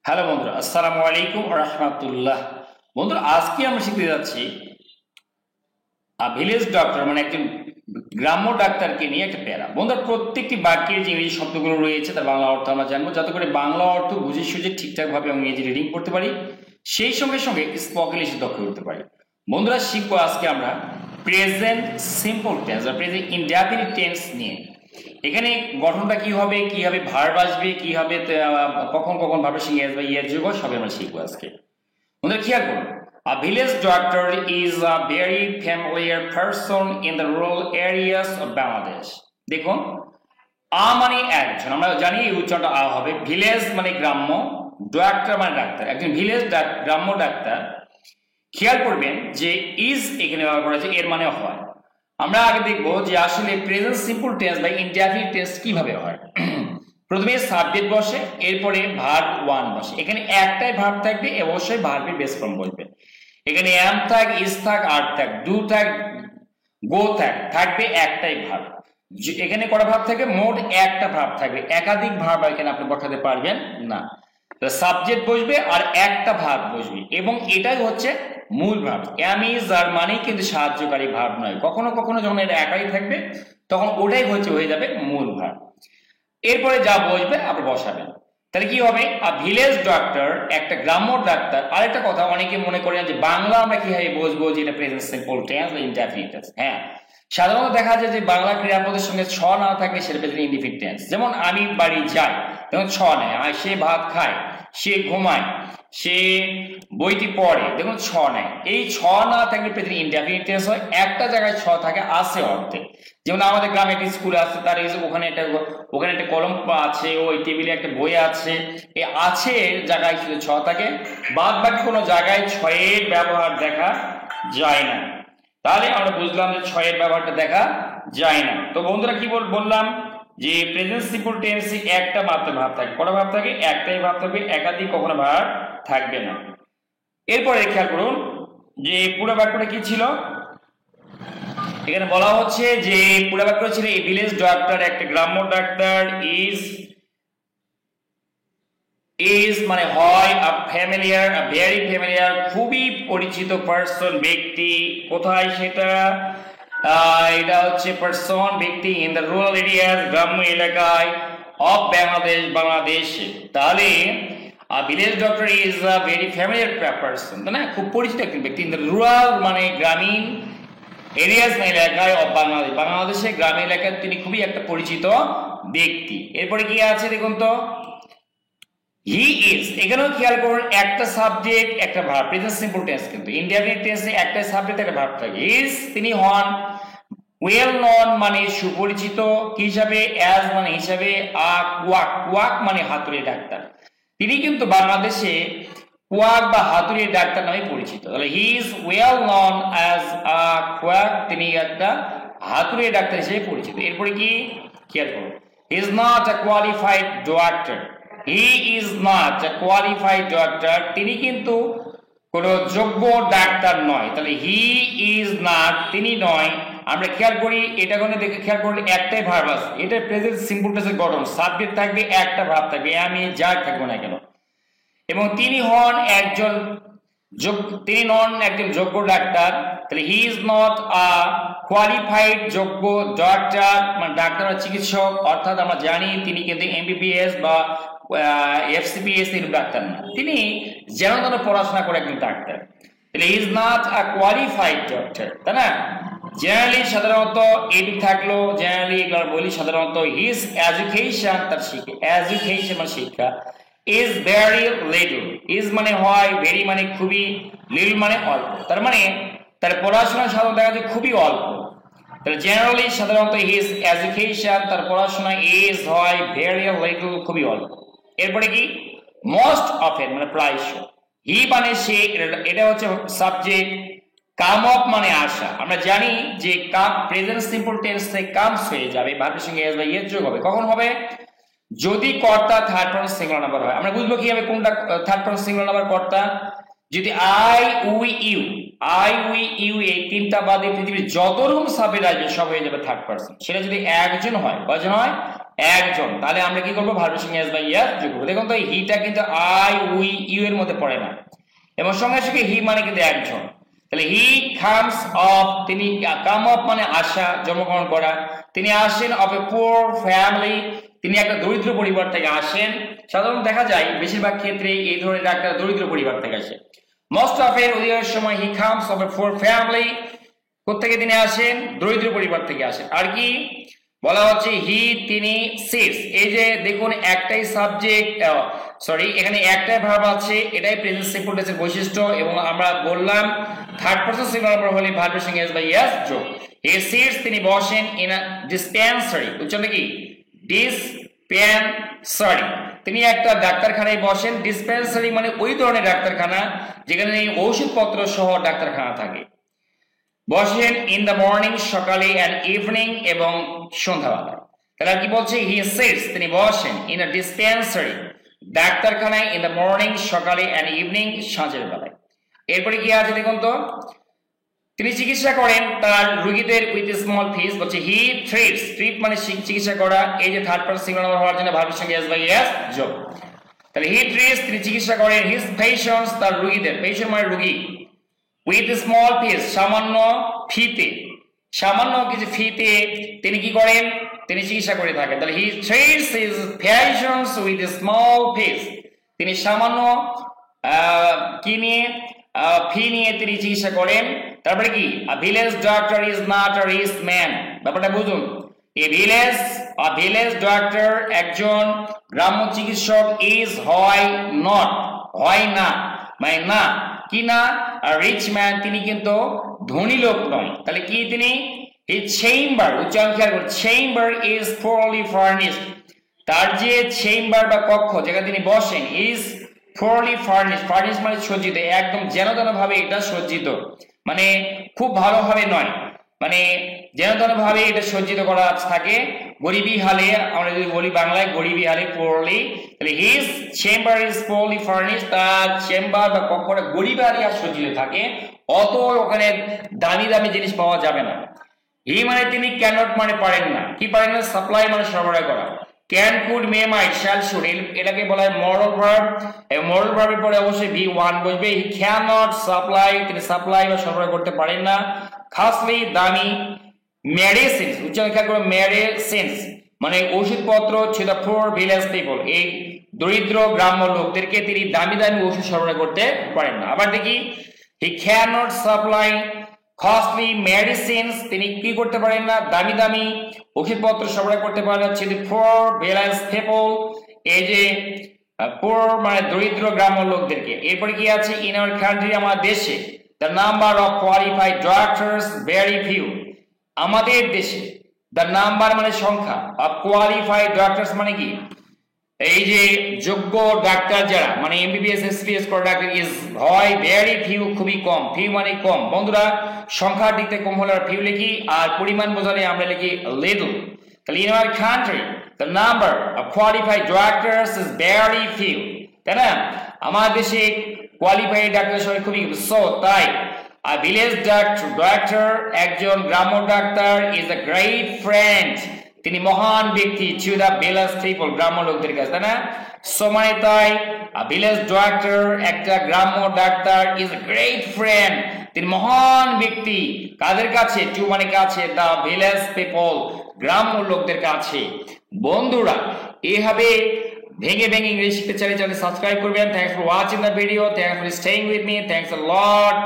Hello বন্ধুরা, আসসালামু আলাইকুম ওয়া রাহমাতুল্লাহ। বন্ধুরা, আজকে আমরা শিখতে যাচ্ছি ভিলেজ ডক্টর মানে একজন গ্রাম্য ডাক্তারকে নিয়ে একটা প্যারা। বন্ধুরা, প্রত্যেকটি বাক্যের যে ইংরেজি শব্দগুলো রয়েছে তার বাংলা অর্থ আমরা জানবো, যাতে করে বাংলা অর্থ বুঝে সুঝে ঠিকঠাকভাবে ইংরেজি রিডিং করতে পারি, সেই সঙ্গে সঙ্গে স্পোকেন ইংলিশ দক্ষ করতে পারি। বন্ধুরা, শিখবো আজকে আমরা প্রেজেন্ট সিম্পল টেন্স বা প্রেজেন্ট ইনডেফিনিট টেন্স নিয়ে। এখানে গঠনটা কি হবে, কিভাবে ভার্ব আসবে, কি হবে, কখন কখন ভার্বের সঙ্গে আসবে, ইয়ার যোগ সবই আমরা শিখবো আজকে। বন্ধুরা, খেয়াল করুন, a village doctor is a very familiar person in the rural areas of Bangladesh। দেখুন, মানে একজন, আমরা জানি এই উচ্চারণটা হবে। ভিলেজ মানে গ্রাম্য, ডাক্তার মানে ডাক্তার, একজন ভিলেজ গ্রাম্য ডাক্তার। খেয়াল করবেন যে ইজ এখানে ব্যবহার করা হয়েছে, এর মানে হয়। আমরা আগে দেখবো যে আসলে প্রেজেন্ট সিম্পল টেন্স বা ইনডেফিনিট টেন্স কিভাবে হয়। প্রথমে সাবজেক্ট বসে, এরপরে ভার্ব ওয়ান বসে। এখানে একটাই ভার্ব থাকবে, অবশ্যই ভার্বের বেস ফর্ম বসবে। এখানে এম থাক, ইজ থাক, আর থাক, ডু থাক, গো থাকবে একটাই ভার্ব। এখানে কটা ভার্ব থাকে? মোট একটা ভার্ব থাকবে, একাধিক ভার্ব এখানে আপনি বসাতে পারবেন না। সাবজেক্ট বসবে আর একটা ভার্ব বসবে, এবং এটাই হচ্ছে মূল ভার্ব। এম ইজ আর মানেই কিন্তু সাহায্যকারী ভার্ব নয়। কখনো কখনো যখন এটা একাই থাকবে তখন ওটাই হয়ে যাবে মূল ভার্ব। এরপরে যা বসবে আপনি বসাবেন। তাহলে কি হবে? ভিলেজ ডক্টর, একটা গ্রাম্য ডাক্তার। আরেকটা কথা, অনেকে মনে করেন যে বাংলা আমরা কিভাবে বসবো, যে এটা প্রেজেন্ট সিম্পল টেন্স বা ইনডেফিনিট টেন্স। হ্যাঁ, সাধারণত দেখা যায় যে বাংলা ক্রিয়াপদের সঙ্গে ছ না থাকলে সেটা প্রেজেন্ট ইনডেফিনিট টেন্স। যেমন আমি বাড়ি যাই, দেখুন ছ নেয়। আর সে ভাত খায়, সে ঘুমায়, সে বইটি পড়ে, দেখুন ছ নেয়। এই ছ না থাকলে প্রেজেন্ট ইনডেফিনিট টেন্স হয়। একটা জায়গায় ছ থাকে আছে অর্থে। যেমন আমাদের গ্রামে একটি স্কুল আছে, তার ওখানে একটা কলম আছে, ওই টেবিলে একটা বই আছে। এই আছে জায়গায় শুধু ছ থাকে, বাদ বাকি কোনো জায়গায় ছয়ের ব্যবহার দেখা যায় না। তাহলে আমরা বুঝলাম যে ছয়ের ব্যবহারটা দেখা যায় না। তো বন্ধুরা, কি বললাম যে প্রেজেন্ট সিম্পল টেন্সে একটা মাত্র ভাব থাকে। কটা ভাব থাকে? একটাই ভাব থাকবে, একাধিক কখনো ভাব থাকবে না। এরপরে খেয়াল করুন যে পুরো বাক্যটা কি ছিল। এখানে বলা হচ্ছে যে পুরো বাক্য ছিল এই ভিলেজ ডাক্তার, একটা গ্রাম্য ডাক্তার, ইজ মানে হয়, আ ফ্যামিলিয়ার, আ ভেরি ফ্যামিলিয়ার, খুবই পরিচিত পারসন, ব্যক্তি। কোথায় সেটা? এটা হচ্ছে পারসন, ব্যক্তি, ইন দ্য রুরাল এরিয়াস, গ্রাম্য এলাকায়, অফ বাংলাদেশ, বাংলাদেশে। তাহলে village doctor is a very familiar person, তাই না? খুব পরিচিত একজন ব্যক্তি। ইন দ্য রুরাল মানে গ্রামীণ, এরিয়াস মানে এলাকায়, অফ বাংলাদেশ বাংলাদেশে গ্রামীণ এলাকায় তিনি খুবই একটা পরিচিত ব্যক্তি। এরপরে কি আছে দেখুন তো, হি ইজ। এখানেও খেয়াল করুন, একটা সাবজেক্ট একটা ভার্ব, প্রেজেন্ট সিম্পল টেন্স। কিন্তু ইনডেফিনিট টেন্সে একটা সাবজেক্ট একটা ভার্ব থাকে। ইজ তিনি হন, ওয়েল নন মানে সুপরিচিত, কি হিসাবে? অ্যাজ মানে হিসাবে, কোয়াক মানে হাতুড়ি ডাক্তার। তিনি কিন্তু বাংলাদেশে কোয়াক বা হাতুড়ি ডাক্তার নামে পরিচিত। তাহলে he is well known as a quack, তিনি একটা হাতুড়ি ডাক্তার হিসেবে পরিচিত। এরপরে কি খেয়াল করুন, he is not a qualified doctor. He is not a qualified doctor, তিনি কিন্তু কোন যোগ্য ডাক্তার নয়। তাহলে হি ইজ নট, তিনি নয়। আমরা খেয়াল করি, এটা কোনো দেখে খেয়াল করলে একটাই ভার্ব আছে। এটা প্রেজেন্ট সিম্পল টেন্সের গঠন। সাবজেক্ট থাকবে, একটা ভার্ব থাকবে, আমি যার থাকবো না কেন। এবং তিনি হন একজন তিনি নন একজন যোগ্য ডাক্তার। তাহলে he is not a qualified, যোগ্য ডাক্তার মানে ডাক্তার বা চিকিৎসক। অর্থাৎ আমরা জানি তিনি কিন্তু এমবিবিএস বা এফসিপিএস এর ডাক্তার না, তিনি যেন তেন পড়াশোনা করে একজন ডাক্তার। তাহলে he is not a qualified doctor, তাই না? জেনারেলি সাধারণত এটি থাকলো, জেনারেলি এগুলো বলি সাধারণত। হিজ এডুকেশন, তার শিক্ষা, এডুকেশন মানে শিক্ষা, ইজ ভেরি লিটল। ইজ মানে হয়, ভেরি মানে খুবই, লিটল মানে অল্প। তার মানে তার পড়াশোনা সাধারণত দেখা যায় খুবই অল্প। তাহলে জেনারেলি সাধারণত হিজ এডুকেশন, তার পড়াশোনা, ইজ হয় ভেরি লিটল, খুবই অল্প। এরপরে কি? মোস্ট অফেন মানে প্রায়শ। হি মানে সে, এটা হচ্ছে সাবজেক্ট। কাম অফ মানে আসা। আমরা জানি যে কাম প্রেজেন্ট সিম্পল টেন্সে কামস হয়ে যাবে, ভার্বের সঙ্গে এস বা ইয়ের যোগ হবে। কখন হবে? যদি কর্তা থার্ড পারসন সিঙ্গুলার নাম্বার হয়। আমরা বুঝবো কিভাবে কোনটা থার্ড পারসন সিঙ্গুলার নাম্বার কর্তা? যদি আই উই ইউ এই তিনটা বাদে পৃথিবীর যত রকম সাবজেক্ট আসবে সব হয়ে যাবে থার্ড পারসন। সেটা যদি একজন হয়, কয়জন হয়? একজন, তাহলে আমরা কি করবো ভার্বের সঙ্গে এস বা ইয়াস যোগ করবো। দেখুন তো হিটা কিন্তু আই উই ইউ এর মধ্যে পড়ে না, এবং সঙ্গে সঙ্গে হি মানে কিন্তু একজন। তাহলে হি কামস অফ, তিনি কাম অফ মানে আসা, জন্মগ্রহণ করা, তিনি আসেন অফ এ পুয়ার ফ্যামিলি, তিনি একটা দরিদ্র পরিবার থেকে আসেন। সাধারণত দেখা যায় বেশিরভাগ ক্ষেত্রে এই ধরনের একটা দরিদ্র পরিবার থেকে আসে। মোস্ট অফ এর অধিকাংশ সময় he comes of a poor family, কোত্থেকে তিনি আসেন, দরিদ্র পরিবার থেকে আসেন। আর কি বলা হচ্ছে হি তিনি সিটস, এই যে দেখুন একটাই সাবজেক্ট, সরি এখানে একটাই ভার্ব আছে, এটাই প্রেজেন্ট সিম্পল টেন্সের বৈশিষ্ট্য, এবং আমরা বললাম থার্ড পারসন সিঙ্গুলার নাম্বার হলে ভার্বের সঙ্গে এস বা ইয়াস যোগ। হি সিটস তিনি বসেন ইন আ ডিসপেন্সারি, উচ্চারণ কি ডিসপেন্সারি, তিনি একটা ডাক্তারখানায় বসেন। ডিসপেন্সারি মানে ওই ধরনের ডাক্তারখানা যেখানে ওষুধপত্র সহ ডাক্তারখানা থাকে। বসেন ইন দ্য মর্নিং সকালে, অ্যান্ড ইভিনিং এবং সন্ধ্যাবেলায়। তাহলে কি বলছে হি সিটস তিনি বসেন ইন আ ডিসপেন্সারি ডাক্তারখানায়, ইন দ্য মর্নিং সকালে, অ্যান্ড ইভিনিং সাঁঝের বেলায়। এরপরে কি আছে দেখুন তো, তিনি চিকিৎসা করেন তার রোগীদের উইথ স্মল ফিস, বলছে হি ট্রিটস, ট্রিট মানে চিকিৎসা করা, এই যে থার্ড পারসন সিঙ্গুলার নাম্বার হওয়ার জন্য ভার্বের সঙ্গে এস বা ইয়াস যোগ। তাহলে হি ট্রিটস তিনি চিকিৎসা করেন হিজ পেশেন্টস তার রোগীদের, পেশেন্ট মানে রোগী, উইথ স্মল ফিস সামান্য ফিতে, সামান্য কিছু ফিতে তিনি কি করেন, তিনি চিকিৎসা করে থাকেন। তাহলে he treats his patients with small fees, তিনি সামান্য কি নিয়ে ফি নিয়ে তিনি চিকিৎসা করেন। তারপরে কি village doctor is not a rich man, ব্যাপারটা বুঝুন। ভিলেজ ডক্টর একজন গ্রাম্য চিকিৎসক, ইজ হয় নট হয় না মানে না কি না, আর রিচ ম্যান তিনি কিন্তু ধনী লোক নয়। তাহলে কি তিনি হিজ চেম্বার, উচ্চারণ খেয়াল করুন, চেম্বার ইজ পোরলি ফার্নিশড, তার যে চেম্বার বা কক্ষ যেখানে তিনি বসেন ইজ পোরলি ফার্নিশড, ফার্নিশ মানে সজ্জিত, একদম যেন তেন ভাবে এটা সজ্জিত, মানে খুব ভালোভাবে নয়, মানে যেন তেন ভাবে এটা সজ্জিত করা থাকে, গরিবী হালে, আমরা যদি বলি বাংলায় গরিবী হালে পোরলি, তাহলে his chamber is poorly furnished, তার চেম্বার বা কক্ষটা গরিবী হালে আর সজ্জিত থাকে, অত ওখানে দামি দামি জিনিস পাওয়া যাবে না। হি মানে তিনি, ক্যানট মানে পারেন না, কি পারেন না, সাপ্লাই মানে সরবরাহ করা, can could may might shall should এটাকে বলা হয় মরাল ভার্ব, এবং মরাল ভার্বের পরে অবশ্যই ভি ওয়ান বসবে। হি ক্যান নট সাপ্লাই, তিনি সাপ্লাই বা সরবরাহ করতে পারেন না, খাসলি দামি, মেডিসিনস, উচ্চারণ খেয়াল করো, মেডিসিনস মানে ওষুধপত্র, to the poor village people, এই দরিদ্র গ্রাম্য লোকদেরকে তিনি দামি দামি ওষুধ সরবরাহ করতে পারেন না। আবার দেখি he can not supply costly medicines, তিনি কি করতে পারেন না, দামি দামি ওষুধপত্র সরবরাহ করতে পারেন না, to the poor village people, এই যে পুয়ার মানে দরিদ্র গ্রাম্য লোকদেরকে। এরপরে কি আছে, ইন আওয়ার কান্ট্রি আমার দেশে, the number of qualified doctors very few, আমাদের দেশে, দ্য নাম্বার মানে সংখ্যা, অফ কোয়ালিফাইড ডক্টরস মানে কি, এই যে যোগ্য ডাক্তার যারা মানে এমবিবিএস এসপিএস করা ডাক্তার ইজ হয় ভেরি ফিউ খুবই কম, ফিউ মানে কম। বন্ধুরা সংখ্যার দিক থেকে কম হলে আর ফিউ লিখি, আর পরিমাণ বোঝালে আমরা লিখি লিটল। তাহলে in our country the number of qualified doctors is very few, তাই না, আমার দেশে কোয়ালিফাইড ডাক্তার সংখ্যা খুবই, সো তাই আ ভিলেজ ডক্টর একজন গ্রাম্য doctor is a great friend, তিনি মহান ব্যক্তি, টু দ্য ভিলেজ পিপল গ্রাম্য লোকদের কাছে, তাই না, সো মানে তাই ভিলেজ ডক্টর একটা গ্রাম্য doctor is a great friend, তিনি মহান ব্যক্তি কাদের কাছে, টু মানে কাছে, দ্য ভিলেজ পিপল গ্রাম্য লোকদের কাছে। বন্ধুরা এইভাবে ভেঙে ভেঙে ইংলিশ শিখতে চাইলে চ্যানেল সাবস্ক্রাইব করবেন। Thanks for watching the video, thanks for staying with me, thanks a lot.